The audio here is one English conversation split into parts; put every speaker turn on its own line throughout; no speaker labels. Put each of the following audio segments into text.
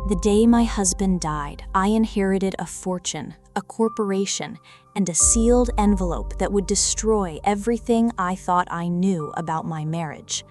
The day my husband died, I inherited a fortune, a corporation, and a sealed envelope that would destroy everything I thought I knew about my marriage.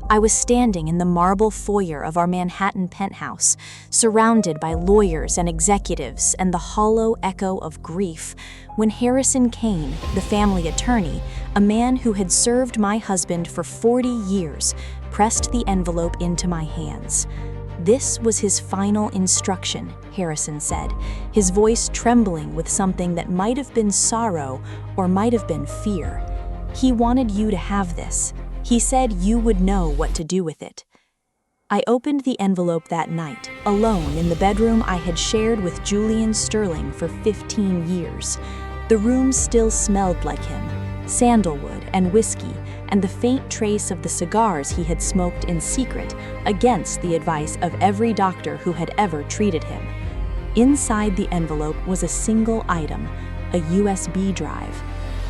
I was standing in the marble foyer of our Manhattan penthouse, surrounded by lawyers and executives and the hollow echo of grief, when Harrison Kane, the family attorney, a man who had served my husband for 40 years, pressed the envelope into my hands. This was his final instruction, Harrison said, his voice trembling with something that might have been sorrow or might have been fear. He wanted you to have this. He said you would know what to do with it. I opened the envelope that night, alone in the bedroom I had shared with Elena Sterling for 15 years. The room still smelled like him, sandalwood and whiskey, and the faint trace of the cigars he had smoked in secret against the advice of every doctor who had ever treated him. Inside the envelope was a single item, a USB drive.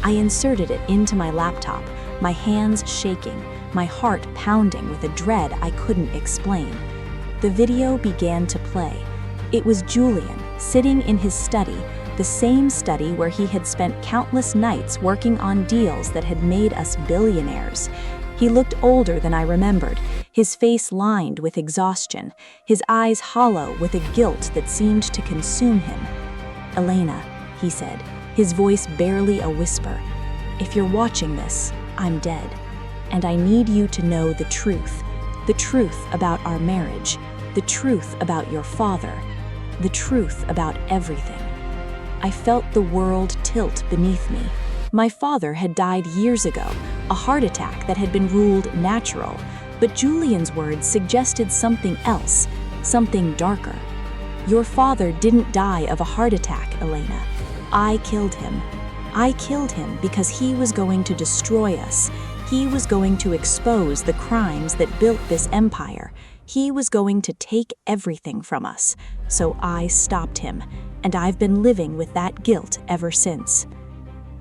I inserted it into my laptop, my hands shaking, my heart pounding with a dread I couldn't explain. The video began to play. It was Julian, sitting in his study, the same study where he had spent countless nights working on deals that had made us billionaires. He looked older than I remembered, his face lined with exhaustion, his eyes hollow with a guilt that seemed to consume him. "Elena," he said, his voice barely a whisper, "if you're watching this, I'm dead, and I need you to know the truth about our marriage, the truth about your father, the truth about everything." I felt the world tilt beneath me. My father had died years ago, a heart attack that had been ruled natural, but Julian's words suggested something else, something darker. "Your father didn't die of a heart attack, Elena. I killed him. I killed him because he was going to destroy us. He was going to expose the crimes that built this empire. He was going to take everything from us. So I stopped him, and I've been living with that guilt ever since."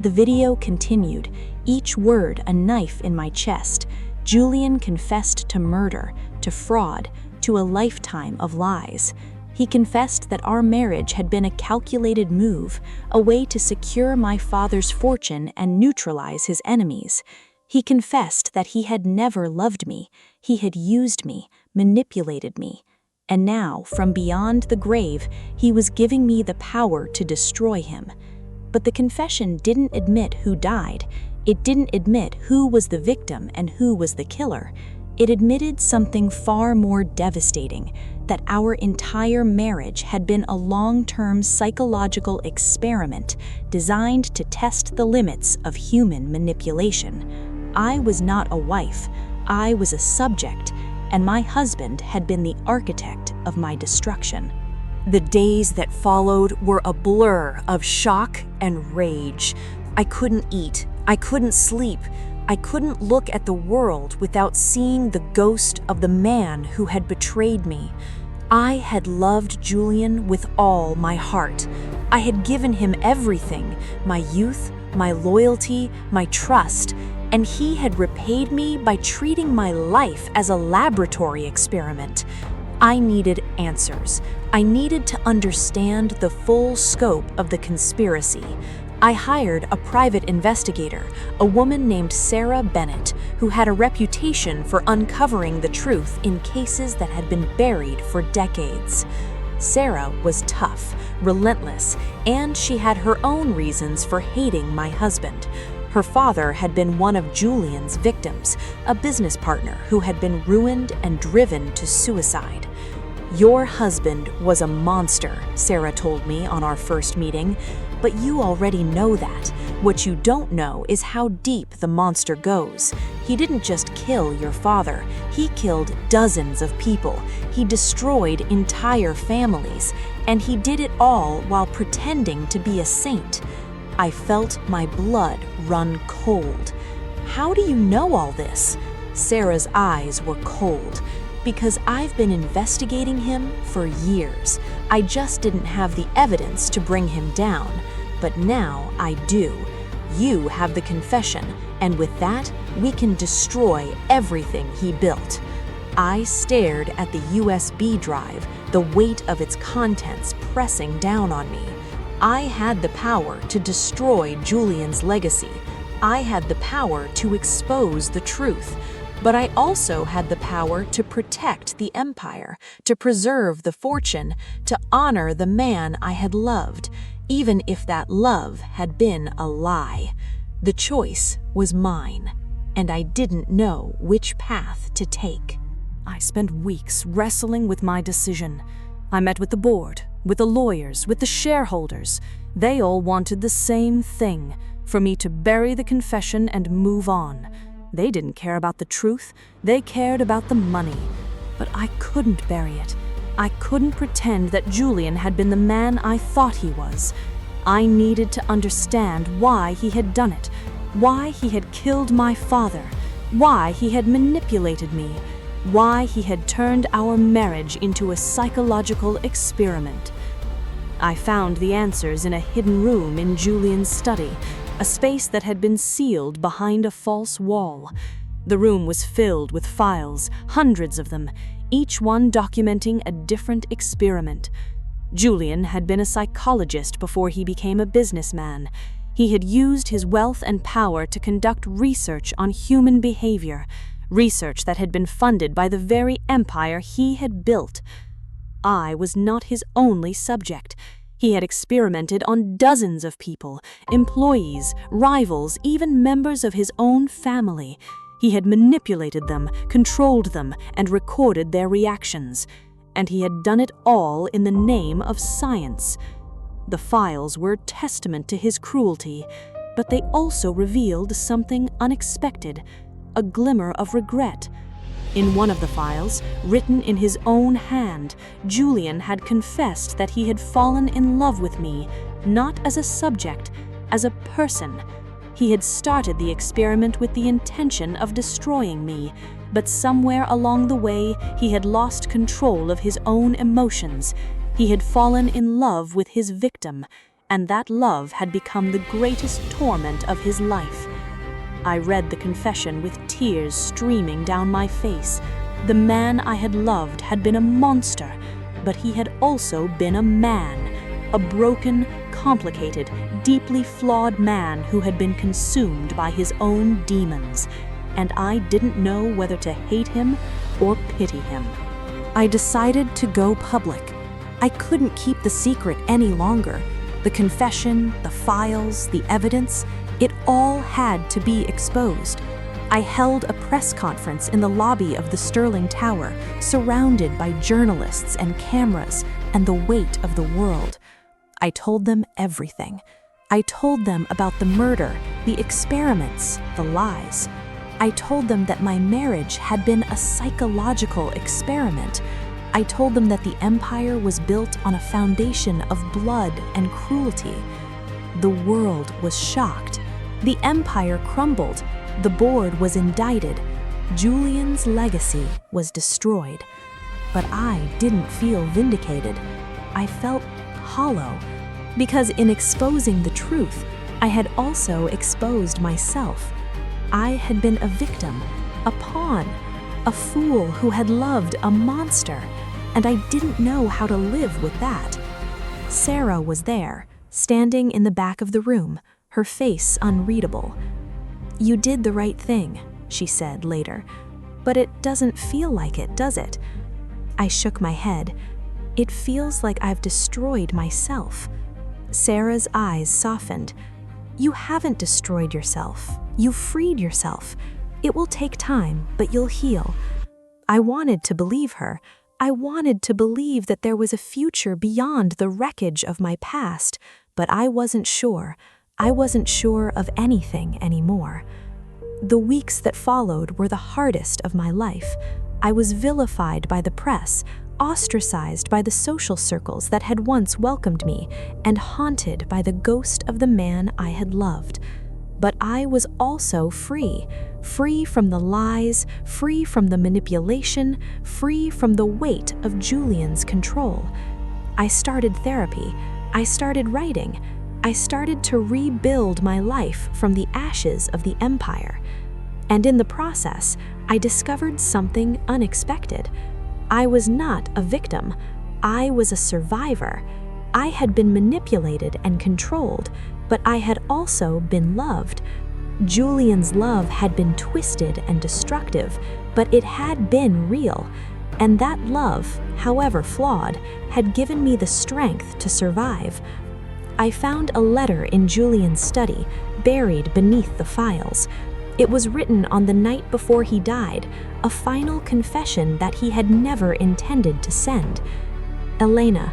The video continued, each word a knife in my chest. Julian confessed to murder, to fraud, to a lifetime of lies. He confessed that our marriage had been a calculated move, a way to secure my father's fortune and neutralize his enemies. He confessed that he had never loved me. He had used me, manipulated me. And now, from beyond the grave, he was giving me the power to destroy him. But the confession didn't admit who died. It didn't admit who was the victim and who was the killer. It admitted something far more devastating, that our entire marriage had been a long-term psychological experiment designed to test the limits of human manipulation. I was not a wife, I was a subject, and my husband had been the architect of my destruction. The days that followed were a blur of shock and rage. I couldn't eat, I couldn't sleep, I couldn't look at the world without seeing the ghost of the man who had betrayed me. I had loved Julian with all my heart. I had given him everything, my youth, my loyalty, my trust, and he had repaid me by treating my life as a laboratory experiment. I needed answers. I needed to understand the full scope of the conspiracy. I hired a private investigator, a woman named Sarah Bennett, who had a reputation for uncovering the truth in cases that had been buried for decades. Sarah was tough, relentless, and she had her own reasons for hating my husband. Her father had been one of Julian's victims, a business partner who had been ruined and driven to suicide. "Your husband was a monster," Sarah told me on our first meeting, "but you already know that. What you don't know is how deep the monster goes. He didn't just kill your father, he killed dozens of people. He destroyed entire families, and he did it all while pretending to be a saint." I felt my blood run cold. "How do you know all this?" Sarah's eyes were cold. "Because I've been investigating him for years. I just didn't have the evidence to bring him down. But now I do. You have the confession, and with that, we can destroy everything he built." I stared at the USB drive, the weight of its contents pressing down on me. I had the power to destroy Julian's legacy. I had the power to expose the truth. But I also had the power to protect the empire, to preserve the fortune, to honor the man I had loved, even if that love had been a lie. The choice was mine, and I didn't know which path to take. I spent weeks wrestling with my decision. I met with the board, with the lawyers, with the shareholders. They all wanted the same thing, for me to bury the confession and move on. They didn't care about the truth, they cared about the money. But I couldn't bury it. I couldn't pretend that Julian had been the man I thought he was. I needed to understand why he had done it, why he had killed my father, why he had manipulated me, why he had turned our marriage into a psychological experiment. I found the answers in a hidden room in Julian's study, a space that had been sealed behind a false wall. The room was filled with files, hundreds of them, each one documenting a different experiment. Julian had been a psychologist before he became a businessman. He had used his wealth and power to conduct research on human behavior, research that had been funded by the very empire he had built. I was not his only subject. He had experimented on dozens of people, employees, rivals, even members of his own family. He had manipulated them, controlled them, and recorded their reactions. And he had done it all in the name of science. The files were testament to his cruelty, but they also revealed something unexpected, a glimmer of regret. In one of the files, written in his own hand, Julian had confessed that he had fallen in love with me, not as a subject, as a person. He had started the experiment with the intention of destroying me, but somewhere along the way he had lost control of his own emotions. He had fallen in love with his victim, and that love had become the greatest torment of his life. I read the confession with tears streaming down my face. The man I had loved had been a monster, but he had also been a man, a broken, complicated, deeply flawed man who had been consumed by his own demons, and I didn't know whether to hate him or pity him. I decided to go public. I couldn't keep the secret any longer. The confession, the files, the evidence, it all had to be exposed. I held a press conference in the lobby of the Sterling Tower, surrounded by journalists and cameras and the weight of the world. I told them everything. I told them about the murder, the experiments, the lies. I told them that my marriage had been a psychological experiment. I told them that the empire was built on a foundation of blood and cruelty. The world was shocked. The empire crumbled. The board was indicted. Julian's legacy was destroyed. But I didn't feel vindicated. I felt hollow, because in exposing the truth, I had also exposed myself. I had been a victim, a pawn, a fool who had loved a monster, and I didn't know how to live with that. Sarah was there, standing in the back of the room, her face unreadable. "You did the right thing," she said later, "but it doesn't feel like it, does it?" I shook my head. "It feels like I've destroyed myself." Sarah's eyes softened. "You haven't destroyed yourself. You've freed yourself. It will take time, but you'll heal." I wanted to believe her. I wanted to believe that there was a future beyond the wreckage of my past, but I wasn't sure. I wasn't sure of anything anymore. The weeks that followed were the hardest of my life. I was vilified by the press, ostracized by the social circles that had once welcomed me, and haunted by the ghost of the man I had loved. But I was also free, free from the lies, free from the manipulation, free from the weight of Julian's control. I started therapy. I started writing. I started to rebuild my life from the ashes of the empire. And in the process, I discovered something unexpected. I was not a victim. I was a survivor. I had been manipulated and controlled, but I had also been loved. Julian's love had been twisted and destructive, but it had been real. And that love, however flawed, had given me the strength to survive. I found a letter in Julian's study, buried beneath the files. It was written on the night before he died, a final confession that he had never intended to send. Elena,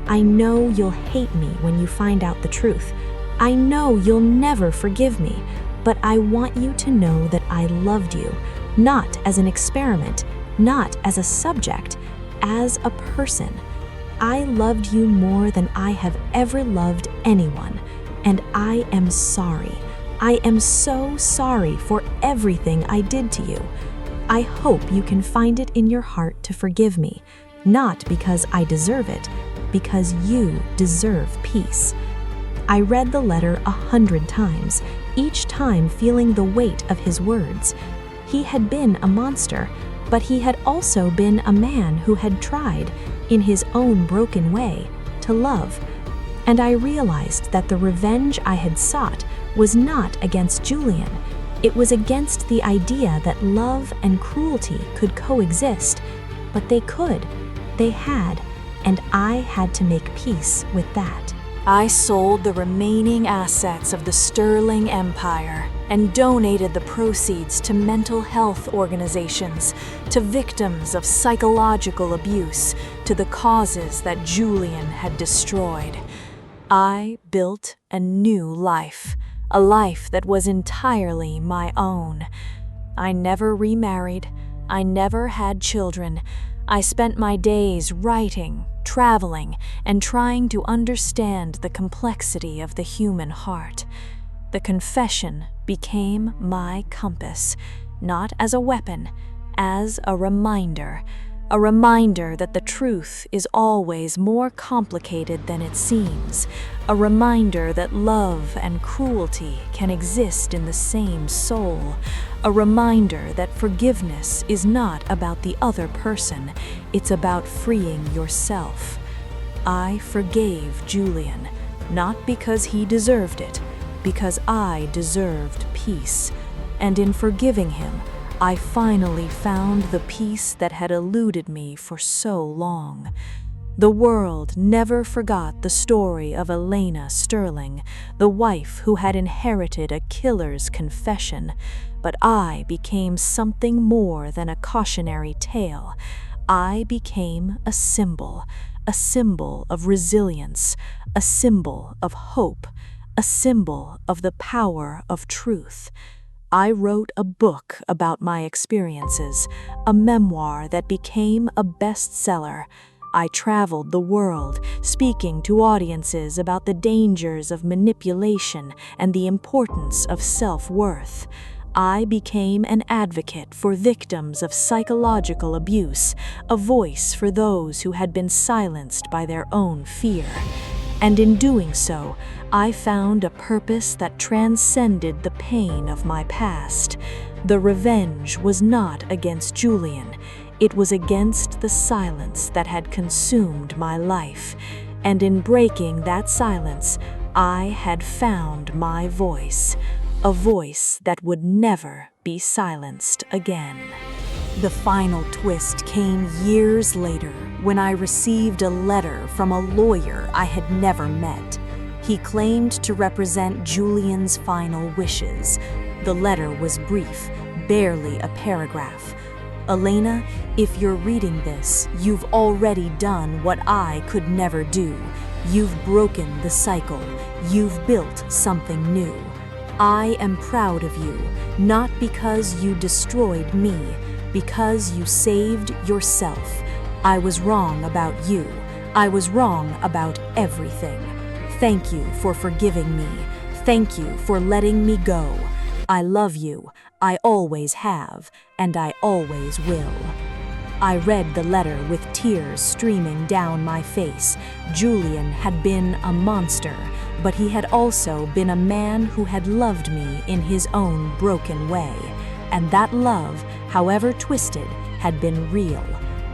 I know you'll hate me when you find out the truth. I know you'll never forgive me, but I want you to know that I loved you, not as an experiment, not as a subject, as a person. I loved you more than I have ever loved anyone, and I am sorry. I am so sorry for everything I did to you. I hope you can find it in your heart to forgive me, not because I deserve it, because you deserve peace. I read the letter 100 times, each time feeling the weight of his words. He had been a monster, but he had also been a man who had tried, in his own broken way, to love. And I realized that the revenge I had sought was not against Julian. It was against the idea that love and cruelty could coexist. But they could, they had, and I had to make peace with that. I sold the remaining assets of the Sterling Empire and donated the proceeds to mental health organizations, to victims of psychological abuse, to the causes that Julian had destroyed. I built a new life, a life that was entirely my own. I never remarried. I never had children. I spent my days writing, traveling, and trying to understand the complexity of the human heart. The confession became my compass, not as a weapon, as a reminder that the truth is always more complicated than it seems, a reminder that love and cruelty can exist in the same soul, a reminder that forgiveness is not about the other person, it's about freeing yourself. I forgave Julian, not because he deserved it, because I deserved peace, and in forgiving him, I finally found the peace that had eluded me for so long. The world never forgot the story of Elena Sterling, the wife who had inherited a killer's confession, but I became something more than a cautionary tale. I became a symbol of resilience, a symbol of hope, a symbol of the power of truth. I wrote a book about my experiences, a memoir that became a bestseller. I traveled the world, speaking to audiences about the dangers of manipulation and the importance of self-worth. I became an advocate for victims of psychological abuse, a voice for those who had been silenced by their own fear. And in doing so, I found a purpose that transcended the pain of my past. The revenge was not against Julian. It was against the silence that had consumed my life. And in breaking that silence, I had found my voice, a voice that would never be silenced again. The final twist came years later when I received a letter from a lawyer I had never met. He claimed to represent Julian's final wishes. The letter was brief, barely a paragraph. Elena, if you're reading this, you've already done what I could never do. You've broken the cycle. You've built something new. I am proud of you, not because you destroyed me, because you saved yourself. I was wrong about you. I was wrong about everything. Thank you for forgiving me. Thank you for letting me go. I love you. I always have, and I always will. I read the letter with tears streaming down my face. Julian had been a monster, but he had also been a man who had loved me in his own broken way. And that love, however twisted, had been real.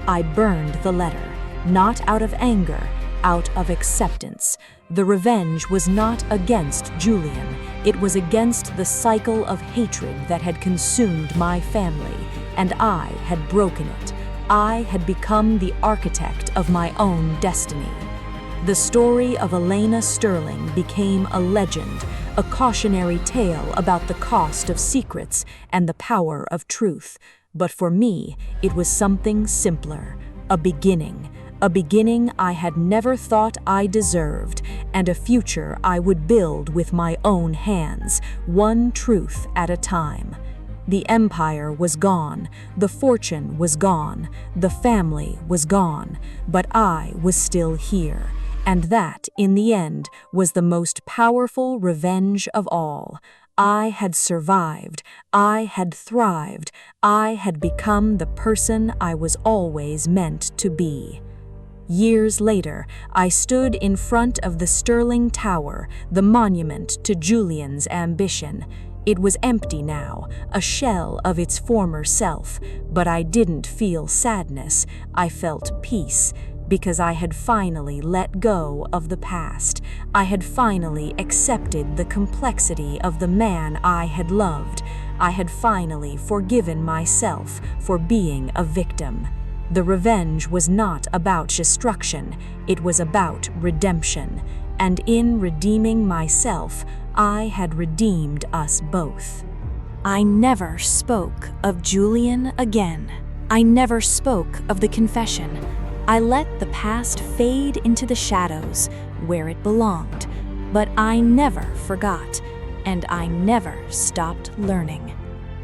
I burned the letter, not out of anger, out of acceptance. The revenge was not against Julian, it was against the cycle of hatred that had consumed my family, and I had broken it. I had become the architect of my own destiny. The story of Elena Sterling became a legend, a cautionary tale about the cost of secrets and the power of truth. But for me, it was something simpler, a beginning I had never thought I deserved, and a future I would build with my own hands, one truth at a time. The empire was gone, the fortune was gone, the family was gone, but I was still here. And that, in the end, was the most powerful revenge of all. I had survived, I had thrived, I had become the person I was always meant to be. Years later, I stood in front of the Sterling Tower, the monument to Julian's ambition. It was empty now, a shell of its former self, but I didn't feel sadness, I felt peace, because I had finally let go of the past. I had finally accepted the complexity of the man I had loved. I had finally forgiven myself for being a victim. The revenge was not about destruction, it was about redemption, and in redeeming myself, I had redeemed us both. I never spoke of Julian again. I never spoke of the confession. I let the past fade into the shadows, where it belonged. But I never forgot, and I never stopped learning.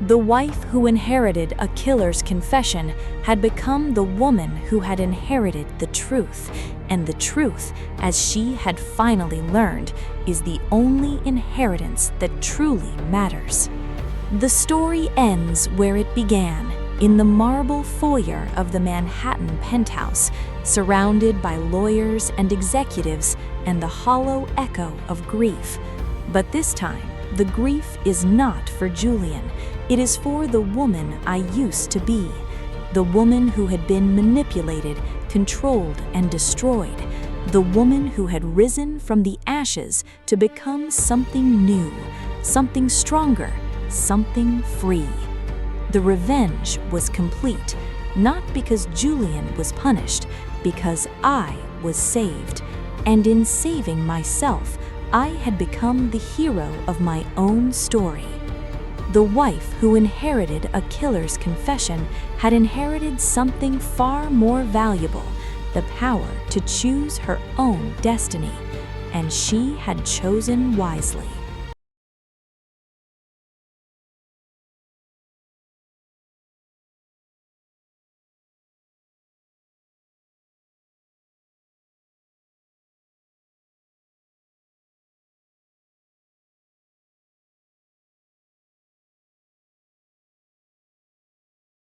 The wife who inherited a killer's confession had become the woman who had inherited the truth, and the truth, as she had finally learned, is the only inheritance that truly matters. The story ends where it began, in the marble foyer of the Manhattan penthouse, surrounded by lawyers and executives and the hollow echo of grief. But this time, the grief is not for Julian. It is for the woman I used to be, the woman who had been manipulated, controlled, and destroyed, the woman who had risen from the ashes to become something new, something stronger, something free. The revenge was complete, not because Julian was punished, because I was saved. And in saving myself, I had become the hero of my own story. The wife who inherited a killer's confession had inherited something far more valuable, the power to choose her own destiny, and she had chosen wisely.